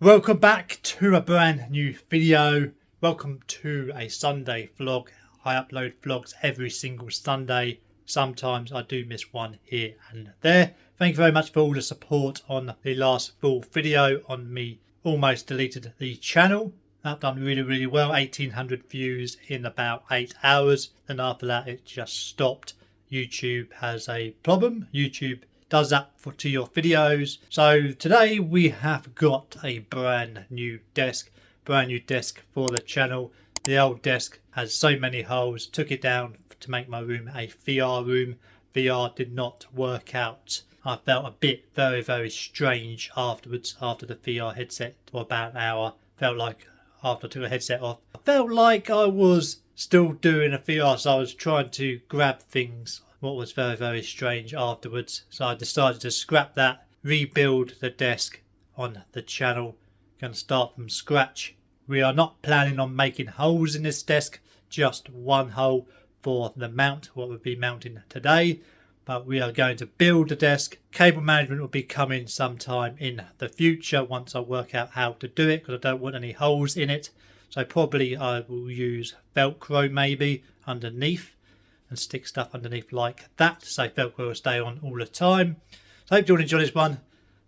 Welcome back to a brand new video. Welcome to a Sunday vlog. I upload vlogs every single Sunday. Sometimes I do miss one here and there. Thank you very much for all the support on the last full video on me almost deleted the channel. That done really well. 1800 views in about 8 hours. And after that it just stopped. YouTube has a problem. YouTube does that to your videos. So today we have got a brand new desk for the channel. The old desk has so many holes. Took it down to make my room a VR room. VR did not work out. I felt a bit very strange afterwards, after the VR headset for about an hour. Felt like after I took the headset off, I felt like I was still doing a VR, so I was trying to grab things. What was very strange afterwards. So I decided to scrap that, rebuild the desk on the channel. Going to start from scratch. We are not planning on making holes in this desk, just one hole for the mount, what we'll be mounting today. But we are going to build the desk. Cable management will be coming sometime in the future once I work out how to do it, because I don't want any holes in it. So probably I will use Velcro maybe underneath and stick stuff underneath like that, so Velcro will stay on all the time. So I hope you all enjoy this one.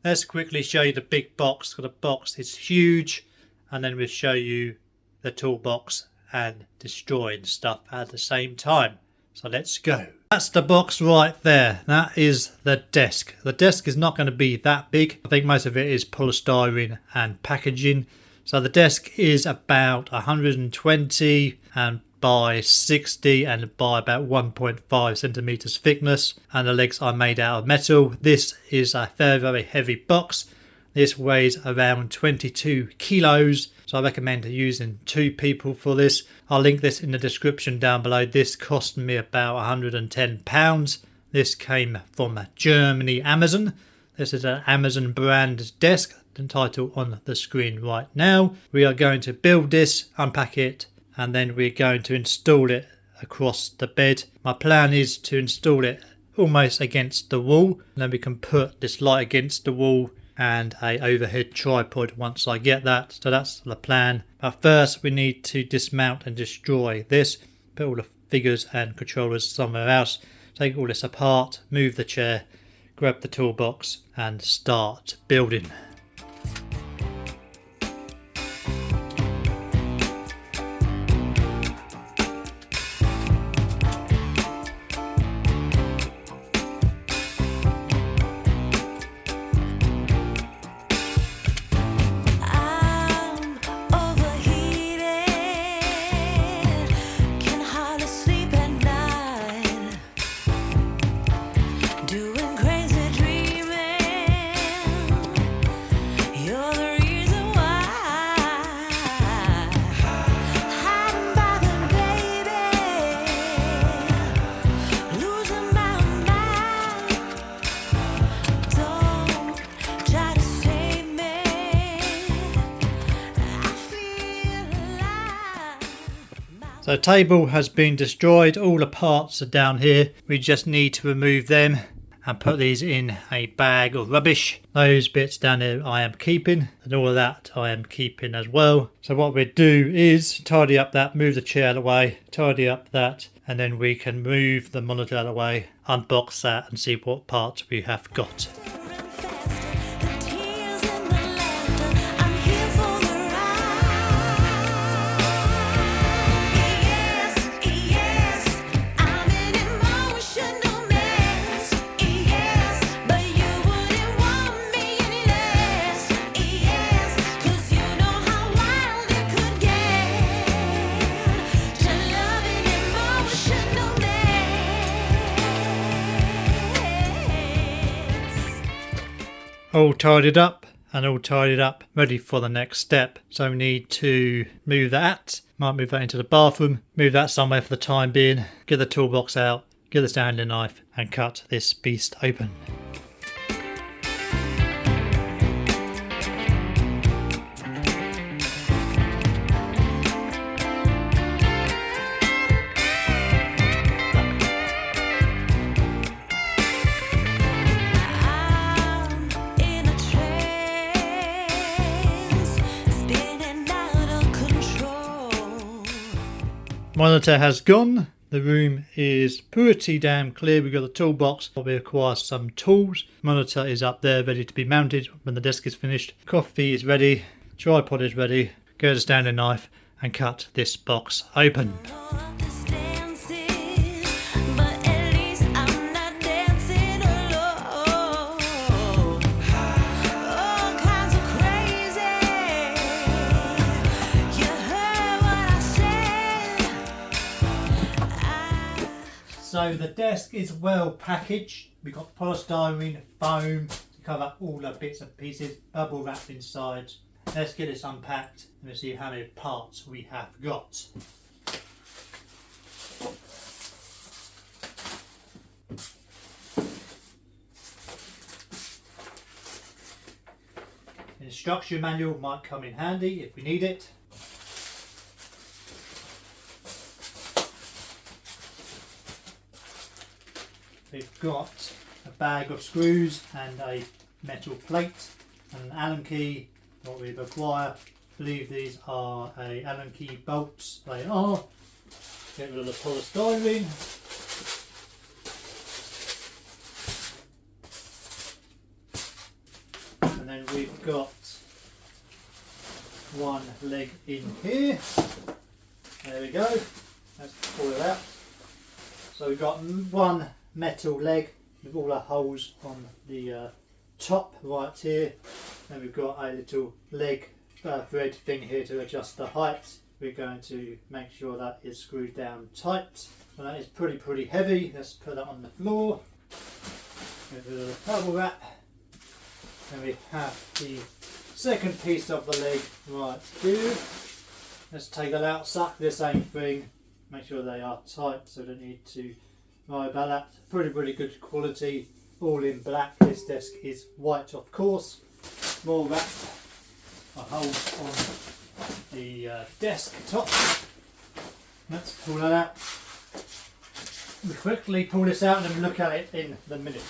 Let's quickly show you the big box, because the box is huge, and then we'll show you the toolbox and destroying stuff at the same time. So let's go. That's the box right there. That is the desk. The desk is not going to be that big. I think most of it is polystyrene and packaging. So the desk is about 120 and by 60 and by about 1.5 centimeters thickness, and the legs are made out of metal. This is a very heavy box. This weighs around 22 kilos, so I recommend using 2 people for this. I'll link this in the description down below. This cost me about £110. This came from Germany, Amazon. This is an Amazon brand desk, the title on the screen right now. We are going to build this, unpack it, and then we're going to install it across the bed. My plan is to install it almost against the wall, and then we can put this light against the wall and a overhead tripod once I get that. So that's the plan. But first we need to dismount and destroy this. Put all the figures and controllers somewhere else. Take all this apart, move the chair, grab the toolbox and start building. So the table has been destroyed, all the parts are down here. We just need to remove them and put these in a bag of rubbish. Those bits down there I am keeping, and all of that I am keeping as well. So what we do is tidy up that, move the chair out of the way, tidy up that, and then we can move the monitor out of the way, unbox that and see what parts we have got. All tidied up and all tidied up, ready for the next step. So we need to move that. Might move that into the bathroom, move that somewhere for the time being, get the toolbox out, get the Stanley knife and cut this beast open. Monitor has gone. The room is pretty damn clear. We've got the toolbox. We require some tools. Monitor is up there ready to be mounted when the desk is finished. Coffee is ready. Tripod is ready. Go to standing knife and cut this box open. So the desk is well packaged. We've got polystyrene, foam to cover all the bits and pieces, bubble wrap inside. Let's get this unpacked and see how many parts we have got. Instruction manual might come in handy if we need it. We've got a bag of screws and a metal plate and an Allen key. What we require, I believe these are Allen key bolts. They are. Get rid of the polystyrene. And then we've got one leg in here. There we go. Let's pull it out. So we've got one metal leg with all the holes on the top right here. Then we've got a little leg thread thing here to adjust the height. We're going to make sure that is screwed down tight. So that is pretty heavy. Let's put that on the floor. Get rid of the bubble wrap. Then we have the second piece of the leg right here. Let's take that out, suck the same thing. Make sure they are tight so we don't need to worry about that. Pretty good quality, all in black. This desk is white of course. More wrap, a hole on the desk top. Let's pull that out. We quickly pull this out and then look at it in the minute.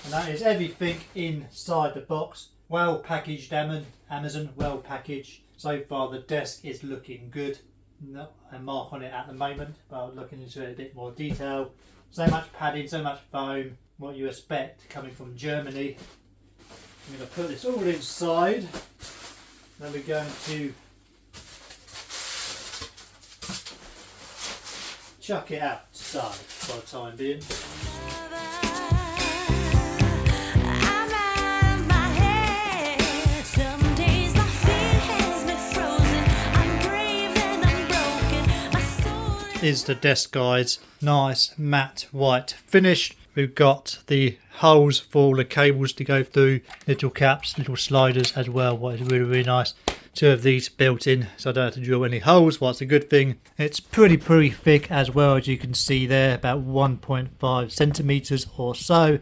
And that is everything inside the box. Well packaged, Amazon, well packaged. So far the desk is looking good. No, a mark on it at the moment, but looking into it a bit more detail. So much padding, so much foam, what you expect coming from Germany. I'm going to put this all inside. Then we're going to chuck it outside for the time being. Is the desk, guys. Nice matte white finish. We've got the holes for all the cables to go through, little caps, little sliders as well, what is really nice. Two of these built in so I don't have to drill any holes, what's a good thing. It's pretty thick as well, as you can see there, about 1.5 centimeters or so.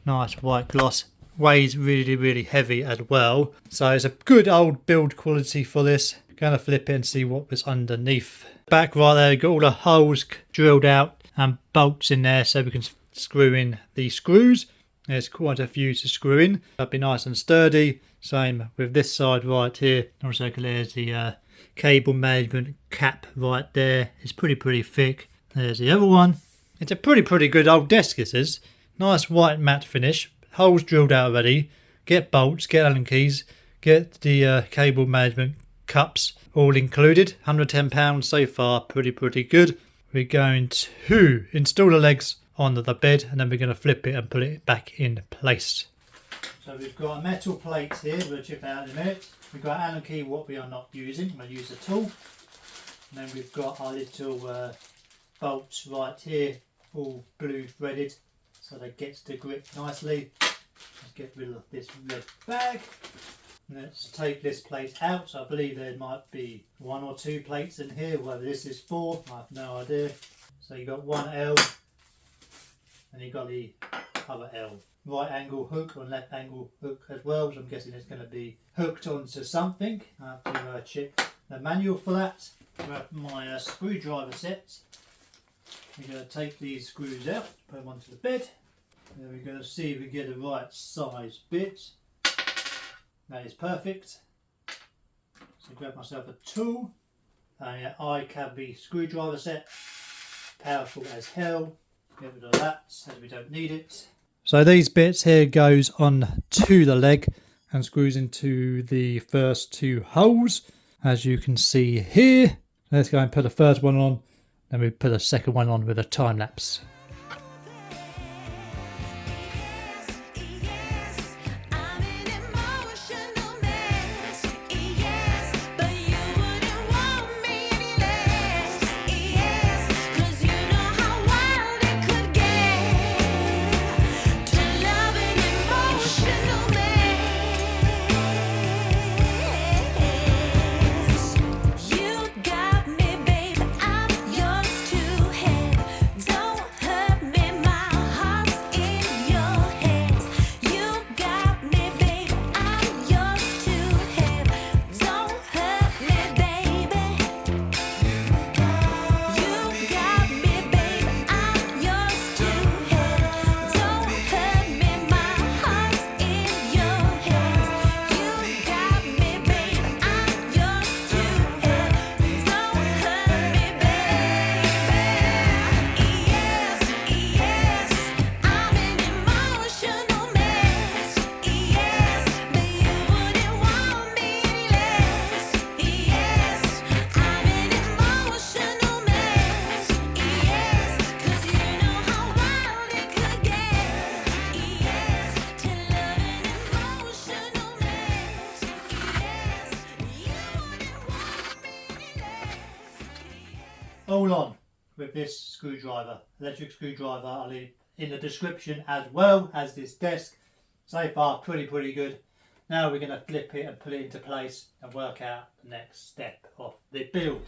Nice white gloss. Weighs really heavy as well, so it's a good old build quality for this. Gonna flip it and see what was underneath. Back right there, got all the holes drilled out and bolts in there so we can screw in the screws. There's quite a few to screw in. That'd be nice and sturdy. Same with this side right here. Also there's the cable management cap right there. It's pretty thick. There's the other one. It's a pretty good old desk, this is. Nice white matte finish. Holes drilled out already. Get bolts, get Allen keys, get the cable management cups all included. £110 so far, pretty good. We're going to install the legs on the bed and then we're going to flip it and put it back in place. So we've got a metal plate here, we'll chip out in a minute. We've got Allen key, what we are not using, we'll use the tool. And then we've got our little bolts right here, all blue threaded so they get to grip nicely. Let's get rid of this red bag. Let's take this plate out. So I believe there might be 1 or 2 plates in here, whether this is 4, I have no idea. So you've got one L and you've got the other L. Right angle hook or left angle hook as well, so I'm guessing it's going to be hooked onto something. I have to check the manual for that. Grab my screwdriver set. We're going to take these screws out, put them onto the bed. Then we're going to see if we get the right size bit. That is perfect. So grab myself a tool, an eye-cavity screwdriver set. Powerful as hell. Get rid of that as we don't need it. So these bits here goes on to the leg and screws into the first 2 holes, as you can see here. Let's go and put the first one on, then we put the second one on with a time lapse. All on with this screwdriver, electric screwdriver. I'll leave in the description as well as this desk. So far pretty good. Now we're going to flip it and put it into place and work out the next step of the build.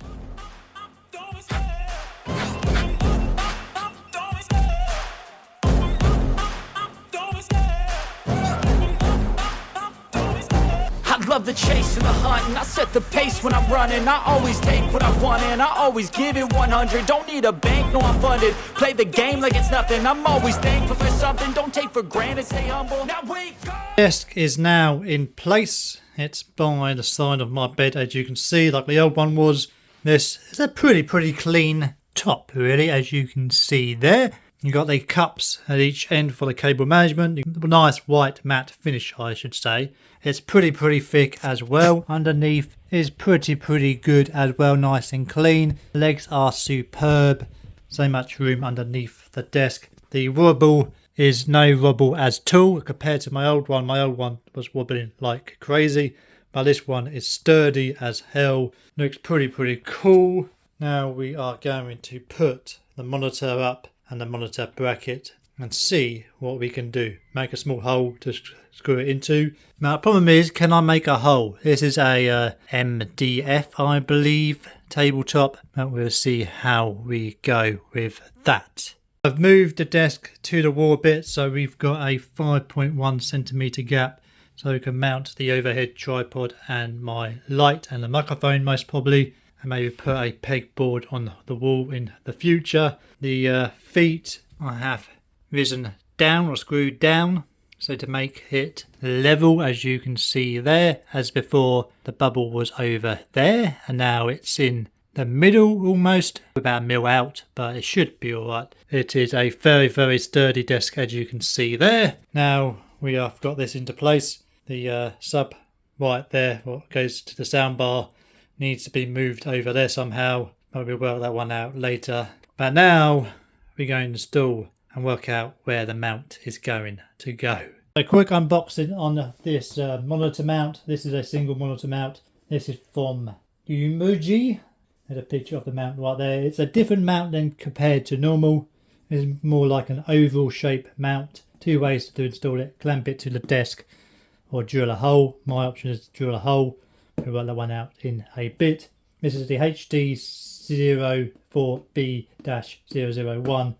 I love the chase and the hunt, and I set the pace when I'm running. I always take what I want and I always give it 100. Don't need a bank, no I'm funded. Play the game like it's nothing. I'm always thankful for something. Don't take for granted, stay humble. Now wake up. Desk is now in place. It's by the side of my bed, as you can see, like the old one was. This is a pretty clean top, really, as you can see there. You've got the cups at each end for the cable management. Nice white matte finish, I should say. It's pretty thick as well. Underneath is pretty good as well, nice and clean. The legs are superb. So much room underneath the desk. The wobble is no wobble at all compared to my old one. My old one was wobbling like crazy, but this one is sturdy as hell. Looks pretty cool. Now we are going to put the monitor up and the monitor bracket and see what we can do. Make a small hole to screw it into. Now the problem is, can I make a hole? This is a MDF, I believe, tabletop, and we'll see how we go with that. I've moved the desk to the wall a bit, so we've got a 5.1 centimeter gap, so we can mount the overhead tripod and my light and the microphone most probably, and maybe put a pegboard on the wall in the future. The feet I have risen down or screwed down, so to make it level, as you can see there. As before, the bubble was over there and now it's in the middle almost, about a mil out, but it should be alright. It is a very sturdy desk, as you can see there. Now we have got this into place. The sub right there, what goes to the soundbar, needs to be moved over there somehow. Maybe we'll work that one out later. But now we're going to install and work out where the mount is going to go. A quick unboxing on this monitor mount. This is a single monitor mount. This is from Umuji. There's a picture of the mount right there. It's a different mount than compared to normal. It's more like an oval shape mount. 2 ways to install it. Clamp it to the desk or drill a hole. My option is to drill a hole. We'll work that one out in a bit. This is the HD04B-001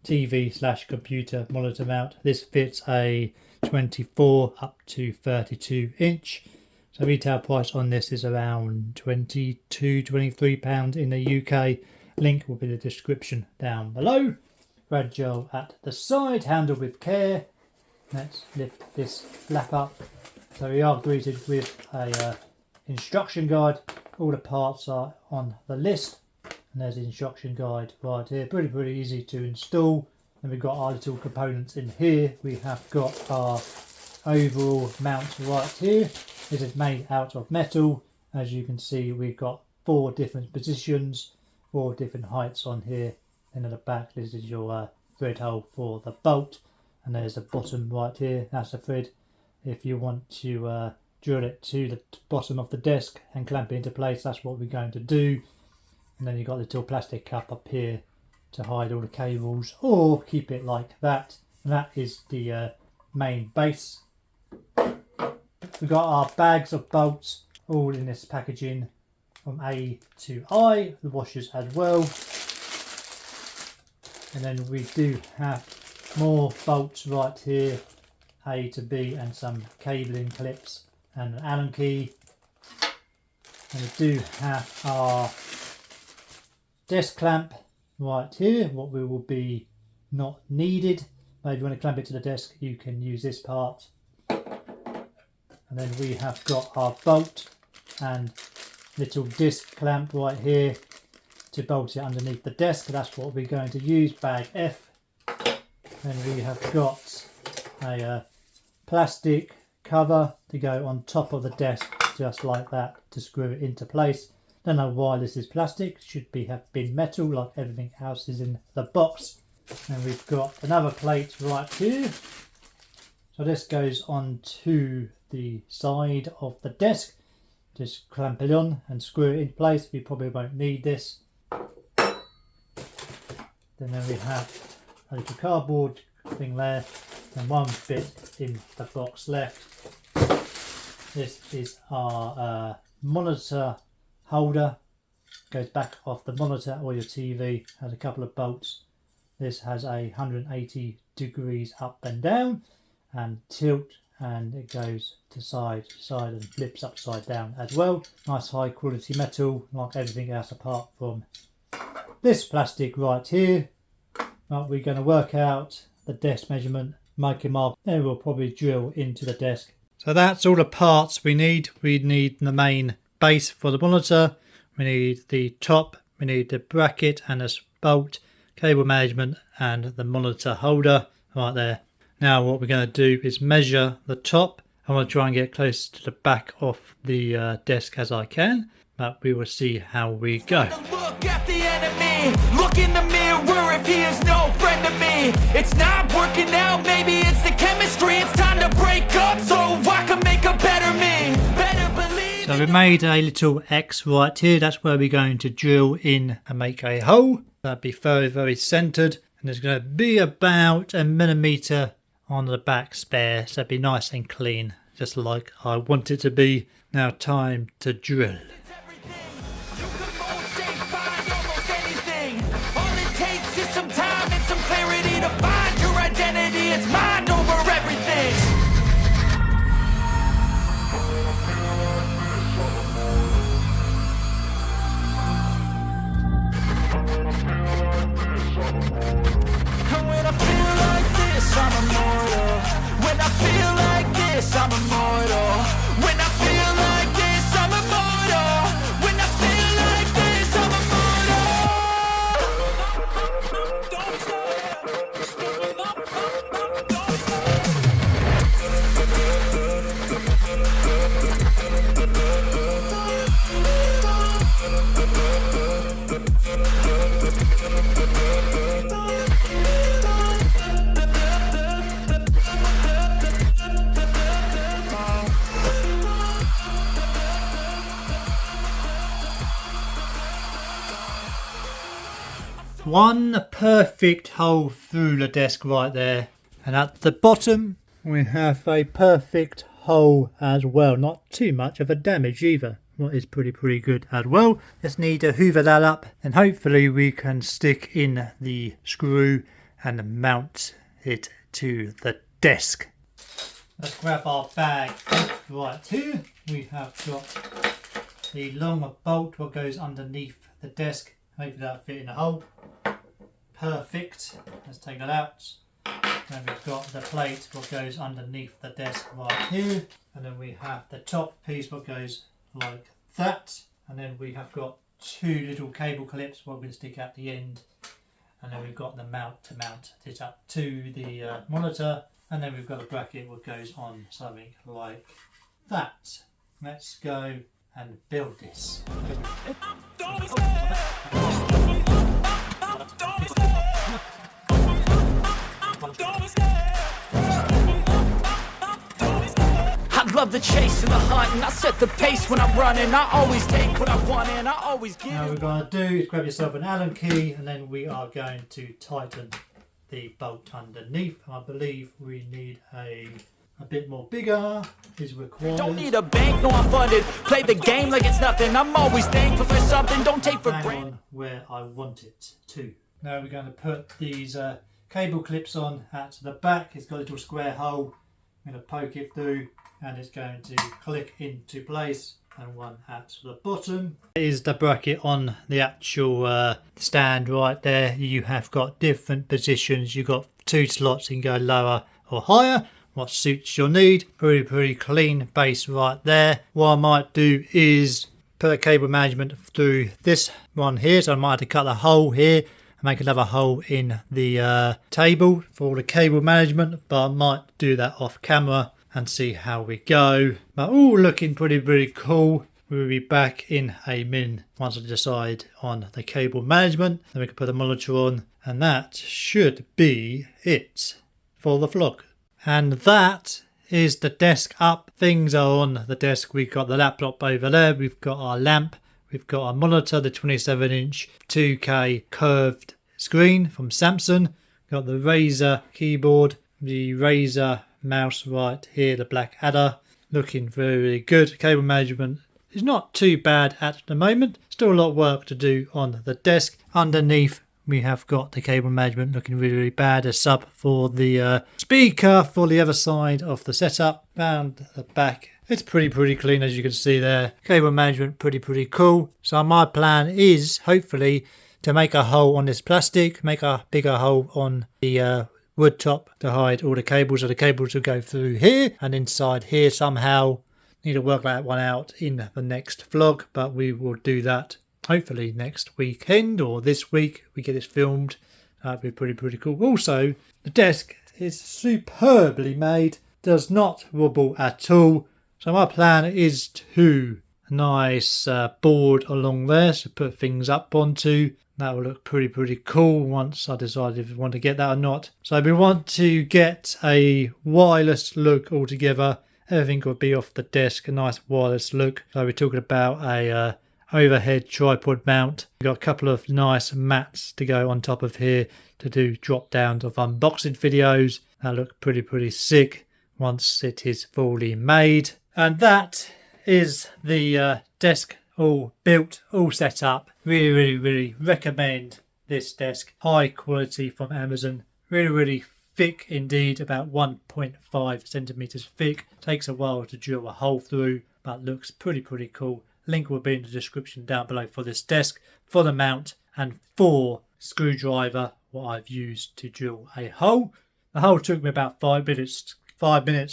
TV/computer monitor mount. This fits a 24 up to 32 inch. So retail price on this is around £22-23 in the UK. Link will be in the description down below. Fragile at the side, handled with care. Let's lift this flap up. So we are greeted with a instruction guide all the parts are on the list, and there's the instruction guide right here. Pretty easy to install. And we've got our little components in here. We have got our overall mount right here. This is made out of metal. As you can see, we've got 4 different positions, 4 different heights on here. And at the back, this is your thread hole for the bolt. And there's the bottom right here. That's the thread. If you want to drill it to the bottom of the desk and clamp it into place, that's what we're going to do. And then you've got the little plastic cup up here to hide all the cables, or keep it like that. And that is the main base. We've got our bags of bolts all in this packaging from A to I, the washers as well. And then we do have more bolts right here, A to B, and some cabling clips and an Allen key. And we do have our desk clamp right here, what we will be not needed. But if you want to clamp it to the desk, you can use this part. And then we have got our bolt and little disc clamp right here to bolt it underneath the desk. That's what we're going to use, bag F. Then we have got a plastic cover to go on top of the desk, just like that, to screw it into place. Don't know why this is plastic, should have been metal like everything else is in the box. And we've got another plate right here. So this goes on to the side of the desk. Just clamp it on and screw it in place. We probably won't need this. Then we have a little cardboard thing there, and one bit in the box left. This is our monitor holder. Goes back off the monitor or your TV. Has a couple of bolts. This has a 180 degrees up and down and tilt, and it goes to side to side and flips upside down as well. Nice high quality metal, like everything else apart from this plastic right here. Right, we're going to work out the desk measurement, make a mark, then we'll probably drill into the desk. So that's all the parts we need. We need the main base for the monitor, we need the top, we need the bracket and a bolt, cable management and the monitor holder right there. Now what we're going to do is measure the top. I want to try and get close to the back of the desk as I can, but we will see how we go. Look at the enemy, look in the mirror if he is no friend to me. It's not working out, maybe it's the chemistry. It's time to break up so I can make a better me. Better believe. So we made a little X right here. That's where we're going to drill in and make a hole. That'll be very centered, and there's going to be about a millimetre on the back spare, so it'll be nice and clean, just like I want it to be. Now time to drill. It's mind over everything. And when I feel like this, I'm immortal. When I feel like this, I'm immortal. When I feel like this, I'm immortal. When I feel like this, I'm immortal. Don't stop. One perfect hole through the desk right there, and at the bottom we have a perfect hole as well. Not too much of a damage either, what is pretty good as well. Just need to hoover that up, and hopefully we can stick in the screw and mount it to the desk. Let's grab our bag right here. We have got the long bolt what goes underneath the desk. Hopefully that'll fit in the hole. Perfect. Let's take that out. Then we've got the plate what goes underneath the desk right here. And then we have the top piece what goes like that. and then we have got 2 little cable clips what we're going to stick at the end, and then we've got the mount to mount it up to the monitor, and then we've got a bracket what goes on something like that. Let's go and build this. I love the chase and the hunt, and I set the pace when I'm running. I always take what I want and I always give. Now what we're going to do is grab yourself an Allen key, and then we are going to tighten the bolt underneath. I believe we need a bit more bigger is required. Don't need a bank, no I'm funded. Play the game like it's nothing. I'm always thankful for something. Don't take for granted. On where I want it to. Now we're going to put these cable clips on at the back. It's got a little square hole. I'm going to poke it through, and it's going to click into place, and one at the bottom. Is the bracket on the actual stand right there. You have got different positions. You've got 2 slots, you can go lower or higher, what suits your need. Pretty clean base right there. What I might do is put a cable management through this one here, so I might have to cut the hole here and make another hole in the table for the cable management, but I might do that off camera and see how we go. But all looking pretty cool. We'll be back in a minute once I decide on the cable management. Then we can put the monitor on, and that should be it for the vlog. And that is the desk up. Things are on the desk. We've got the laptop over there. We've got our lamp. We've got our monitor, the 27-inch 2K curved screen from Samsung. Got the Razer keyboard, the Razer mouse right here, the black adder. Looking very good. Cable management is not too bad at the moment. Still a lot of work to do on the desk. Underneath we have got the cable management looking really bad. A sub for the speaker for the other side of the setup. Round the back, it's pretty clean, as you can see there. Cable management pretty cool. So my plan is hopefully to make a hole on this plastic, make a bigger hole on the wood top to hide all the cables. So the cables will go through here and inside here somehow. Need to work that one out in the next vlog, but we will do that hopefully next weekend or this week. We get this filmed. That'd be pretty cool. Also, the desk is superbly made. Does not wobble at all. So my plan is to nice board along there to put things up onto. That will look pretty cool once I decide if we want to get that or not. So we want to get a wireless look altogether. Everything will be off the desk, a nice wireless look. So we're talking about a overhead tripod mount. We've got a couple of nice mats to go on top of here to do drop downs of unboxing videos. That look pretty sick once it is fully made. And that is the desk all built, all set up. Really recommend this desk. High quality from Amazon. Really thick indeed, about 1.5 centimeters thick. Takes a while to drill a hole through, but looks pretty cool. Link will be in the description down below for this desk, for the mount, and for screwdriver what I've used to drill a hole. The hole took me about 5 minutes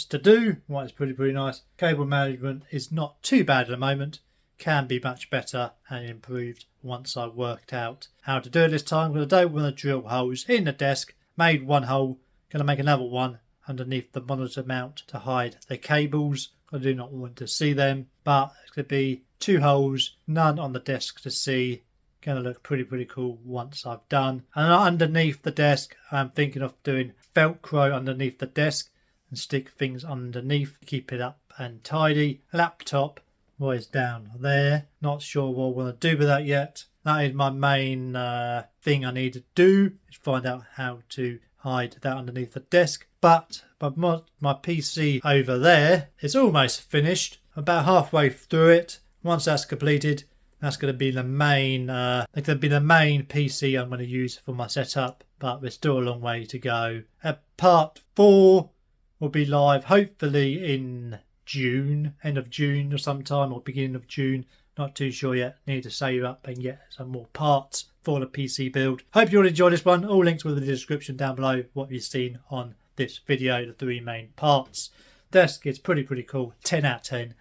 to do. Well, it's pretty nice. Cable management is not too bad at the moment. Can be much better and improved once I've worked out how to do it this time. Because I don't want to drill holes in the desk. Made one hole. Going to make another one underneath the monitor mount to hide the cables. I do not want to see them. But it's going to be 2 holes. None on the desk to see. Going to look pretty cool once I've done. And underneath the desk, I'm thinking of doing Velcro underneath the desk and stick things underneath. Keep it up and tidy. Laptop was down there. Not sure what I want to do with that yet. That is my main thing I need to do. Is find out how to hide that underneath the desk. But my PC over there is almost finished. About halfway through it. Once that's completed, that's going to be the main PC I'm going to use for my setup. But there's still a long way to go. Part 4 will be live hopefully in June, end of June or sometime, or beginning of June. Not too sure yet. Need to save up and get some more parts for the PC build. Hope you all enjoyed this one. All links within the description down below. What you've seen on this video, the 3 main parts. Desk is pretty cool. 10 out of 10.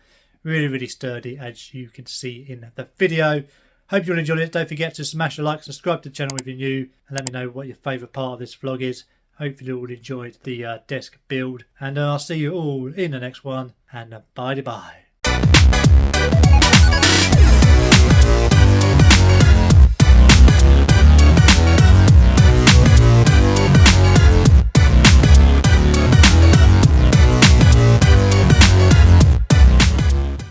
really sturdy, as you can see in the video. Hope you all enjoyed it. Don't forget to smash a like, subscribe to the channel if you're new, and let me know what your favourite part of this vlog is. Hopefully you all enjoyed the desk build, and I'll see you all in the next one, and bye.